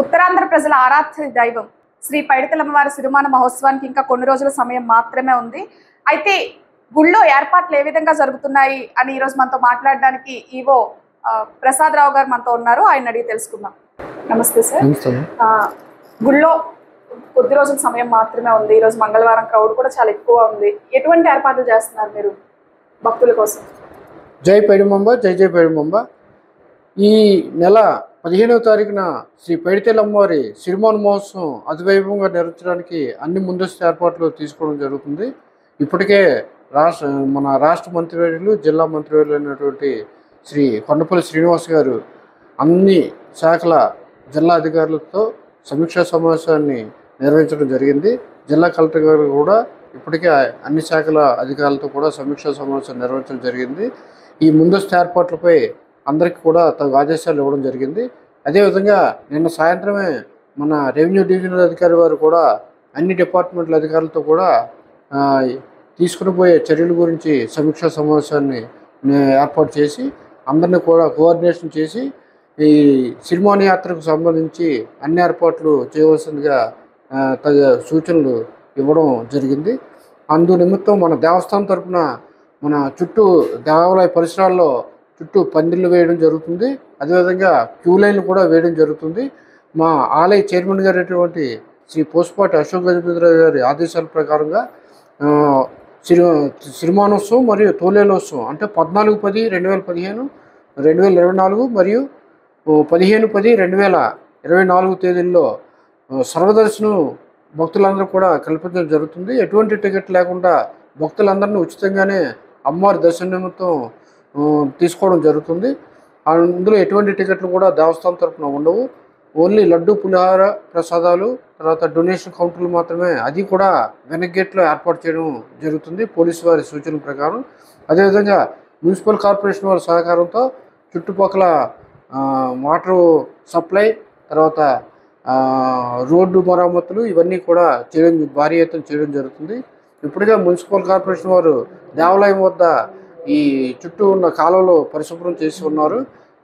ఉత్తరాంధ్ర ప్రజల ఆరాధ్య దైవం శ్రీ పైడితలమ్మవారి సిరిమాన మహోత్సవానికి ఇంకా కొన్ని రోజుల సమయం మాత్రమే ఉంది. అయితే గుళ్ళో ఏర్పాట్లు ఏ విధంగా జరుగుతున్నాయి అని ఈరోజు మనతో మాట్లాడడానికి ఈవో ప్రసాదరావు గారు మనతో ఉన్నారు. ఆయన అడిగి తెలుసుకుందాం. నమస్తే సార్. గుళ్ళో కొద్ది రోజుల సమయం మాత్రమే ఉంది. ఈరోజు మంగళవారం క్రౌడ్ కూడా చాలా ఎక్కువ ఉంది. ఎటువంటి ఏర్పాట్లు చేస్తున్నారు మీరు భక్తుల కోసం? జై పైడిమంబ, జై జై పైడిమంబ. ఈ నెల 15వ తారీఖున శ్రీ పైడితలమ్మవారి సిరిమాన మహోత్సవం అతివైభవంగా నిర్వహించడానికి అన్ని ముందస్తు ఏర్పాట్లు తీసుకోవడం జరుగుతుంది. ఇప్పటికే మన రాష్ట్ర మంత్రివర్యులు, జిల్లా మంత్రివర్యులు అయినటువంటి శ్రీ కొండపల్లి శ్రీనివాస్ గారు అన్ని శాఖల జిల్లా అధికారులతో సమీక్షా సమావేశాన్ని నిర్వహించడం జరిగింది. జిల్లా కలెక్టర్ గారు కూడా ఇప్పటికే అన్ని శాఖల అధికారులతో కూడా సమీక్షా సమావేశం నిర్వహించడం జరిగింది. ఈ ముందస్తు ఏర్పాట్లపై అందరికీ కూడా తగు ఆదేశాలు ఇవ్వడం జరిగింది. అదేవిధంగా నిన్న సాయంత్రమే మన రెవెన్యూ డివిజనల్ అధికారి వారు కూడా అన్ని డిపార్ట్మెంట్ల అధికారులతో కూడా తీసుకుని పోయే చర్యల గురించి సమీక్షా సమావేశాన్ని ఏర్పాటు చేసి అందరినీ కూడా కోఆర్డినేషన్ చేసి ఈ సిరిమాన యాత్రకు సంబంధించి అన్ని ఏర్పాట్లు చేయవలసిందిగా తగు సూచనలు ఇవ్వడం జరిగింది. అందు నిమిత్తం మన దేవస్థానం తరఫున మన చుట్టూ దేవాలయ పరిసరాల్లో చుట్టూ పందిళ్ళు వేయడం జరుగుతుంది. అదేవిధంగా క్యూ లైన్లు కూడా వేయడం జరుగుతుంది. మా ఆలయ చైర్మన్ గారైనటువంటి శ్రీ పోస్పాటి అశోక్ గజపతిరావు గారి ఆదేశాల ప్రకారంగా సిరిమానోత్సవం మరియు తోలేలోత్సవం అంటే 14/10/2015, 2024 మరియు 15/10/2024 తేదీల్లో సర్వదర్శనం భక్తులందరూ కూడా కల్పించడం జరుగుతుంది. ఎటువంటి టికెట్ లేకుండా భక్తులందరినీ ఉచితంగానే అమ్మవారి దర్శన నిమిత్తం తీసుకోవడం జరుగుతుంది. అందులో ఎటువంటి టికెట్లు కూడా దేవస్థానం తరఫున ఉండవు. ఓన్లీ లడ్డు, పులిహార ప్రసాదాలు, తర్వాత డొనేషన్ కౌంటర్లు మాత్రమే. అది కూడా వెనక్ గేట్లో ఏర్పాటు చేయడం జరుగుతుంది పోలీసు వారి సూచనల ప్రకారం. అదేవిధంగా మున్సిపల్ కార్పొరేషన్ వారి సహకారంతో చుట్టుపక్కల వాటర్ సప్లై, తర్వాత రోడ్డు మరమ్మతులు ఇవన్నీ కూడా చేయడం భారీ ఎత్తున చేయడం జరుగుతుంది. ఇప్పటికే మున్సిపల్ కార్పొరేషన్ వారు దేవాలయం వద్ద ఈ చుట్టూ ఉన్న కాలువలో పరిశుభ్రం చేసి ఉన్నారు.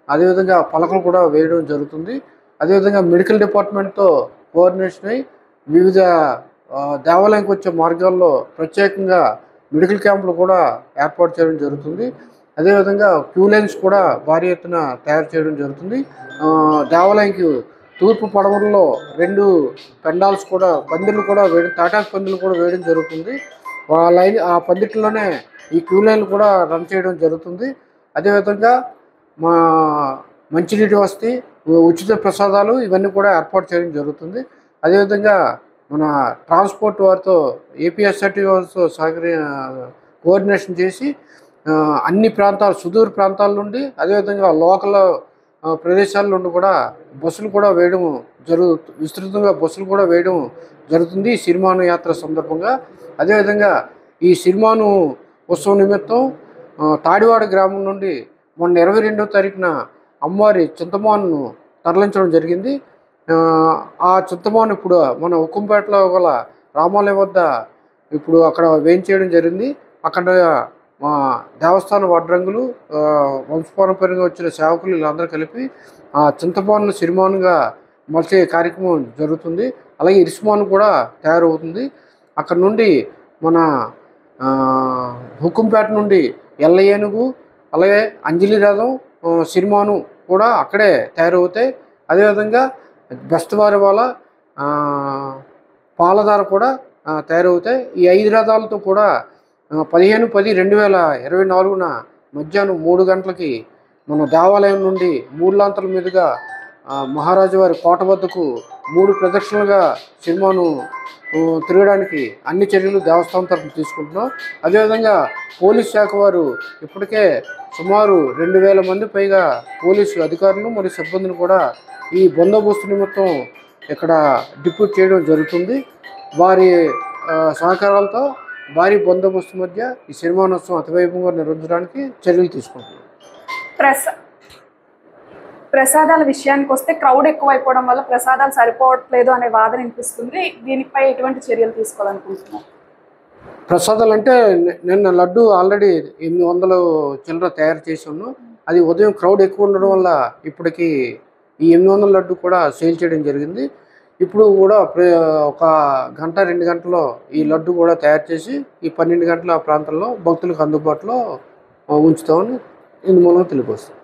అదేవిధంగా పలకలు కూడా వేయడం జరుగుతుంది. అదేవిధంగా మెడికల్ డిపార్ట్మెంట్తో కోఆర్డినేషన్ అయి వివిధ దేవాలయంకి వచ్చే మార్గాల్లో ప్రత్యేకంగా మెడికల్ క్యాంపులు కూడా ఏర్పాటు చేయడం జరుగుతుంది. అదేవిధంగా క్యూ లైన్స్ కూడా భారీ ఎత్తున తయారు చేయడం జరుగుతుంది. దేవాలయంకి తూర్పు పడమరలో 2 పెండాల్స్ కూడా పందిళ్ళు కూడా వేయడం, తాటాకు పందిళ్ళు కూడా వేయడం జరుగుతుంది. ఆ పందిట్లోనే ఈ క్యూ లైన్లు కూడా రన్ చేయడం జరుగుతుంది. అదేవిధంగా మా మంచినీటి వసతి, ఉచిత ప్రసాదాలు ఇవన్నీ కూడా ఏర్పాటు చేయడం జరుగుతుంది. అదేవిధంగా మన ట్రాన్స్పోర్ట్ వారితో ఏపీఎస్ఆర్టీ వారితో కోఆర్డినేషన్ చేసి అన్ని ప్రాంతాలు, సుదూర ప్రాంతాల నుండి అదేవిధంగా లోకల్ ప్రదేశాల నుండి కూడా బస్సులు కూడా వేయడం విస్తృతంగా బస్సులు కూడా వేయడం జరుగుతుంది ఈ సిరిమాను యాత్ర సందర్భంగా. అదేవిధంగా ఈ సిరిమాను ఉత్సవం నిమిత్తం తాడివాడ గ్రామం నుండి మొన్న 22వ తారీఖున అమ్మవారి చింతమాను తరలించడం జరిగింది. ఆ చింతమాను ఇప్పుడు మన ఉక్కంపేటలో గల రామాలయం వద్ద ఇప్పుడు అక్కడ వేయించేయడం జరిగింది. అక్కడ మా దేవస్థాన వడ్రంగులు, వంశపారంపర్యంగా వచ్చిన సేవకులు వీళ్ళందరూ కలిపి ఆ చింతమాను సిరిమానుగా మలిచే కార్యక్రమం జరుగుతుంది. అలాగే ఇరిసిమాను కూడా తయారవుతుంది. అక్కడ నుండి మన హుకుంపేట నుండి ఎల్ల ఏనుగు, అలాగే అంజలి రథం, సిరిమాను కూడా అక్కడే తయారవుతాయి. అదేవిధంగా బెస్తవారి వాళ్ళ పాలధార కూడా తయారవుతాయి. ఈ 5 రథాలతో కూడా 15/10/2024 మధ్యాహ్నం 3 గంటలకి మన దేవాలయం నుండి మూడులాంతల మీదుగా మహారాజు వారి కోట వద్దకు 3 ప్రదక్షిణలుగా సిరిమాను తిరగడానికి అన్ని చర్యలు దేవస్థానం తరఫున తీసుకుంటున్నాం. అదేవిధంగా పోలీస్ శాఖ వారు ఇప్పటికే సుమారు 2000 మంది పైగా పోలీసు అధికారులు మరియు సిబ్బందిని కూడా ఈ బందోబస్తు నిమిత్తం ఇక్కడ డిప్యూట్ చేయడం జరుగుతుంది. వారి సహకారాలతో భారీ బందోబస్తు మధ్య ఈ సిరిమానోత్సవం అతివైభవంగా నిర్వహించడానికి చర్యలు తీసుకుంటున్నాం. ప్రసాదాల విషయానికి వస్తే క్రౌడ్ ఎక్కువైపోవడం వల్ల ప్రసాదాలు సరిపోవట్లేదు అనే వాదన వినిపిస్తుంది. దీనిపై ఎటువంటి చర్యలు తీసుకోవాలనుకుంటున్నాం? ప్రసాదాలు అంటే నిన్న లడ్డు ఆల్రెడీ 800 చిల్లర తయారు చేసి ఉన్నాం. అది ఉదయం క్రౌడ్ ఎక్కువ ఉండడం వల్ల ఇప్పటికి ఈ 800 లడ్డు కూడా సేల్ చేయడం జరిగింది. ఇప్పుడు కూడా ఒక గంట 2 గంటల్లో ఈ లడ్డు కూడా తయారు చేసి ఈ 12 గంటల ఆ ప్రాంతంలో భక్తులకు అందుబాటులో ఉంచుతామని ఇందు మూలంగా తెలియపరుస్తాం.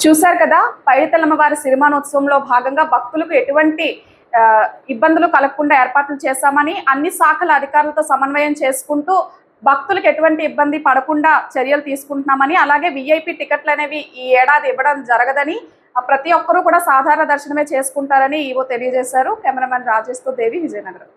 చూశారు కదా, పైడితల్లమ్మవారి సిరిమానోత్సవంలో భాగంగా భక్తులకు ఎటువంటి ఇబ్బందులు కలగకుండా ఏర్పాట్లు చేశామని, అన్ని శాఖల అధికారులతో సమన్వయం చేసుకుంటూ భక్తులకు ఎటువంటి ఇబ్బంది పడకుండా చర్యలు తీసుకుంటున్నామని, అలాగే విఐపి టికెట్లు అనేవి ఈ ఏడాది ఇవ్వడం జరగదని, ప్రతి ఒక్కరూ కూడా సాధారణ దర్శనమే చేసుకుంటారని ఈవో తెలియజేశారు. కెమెరామెన్ రాజేష్తో దేవి, విజయనగరం.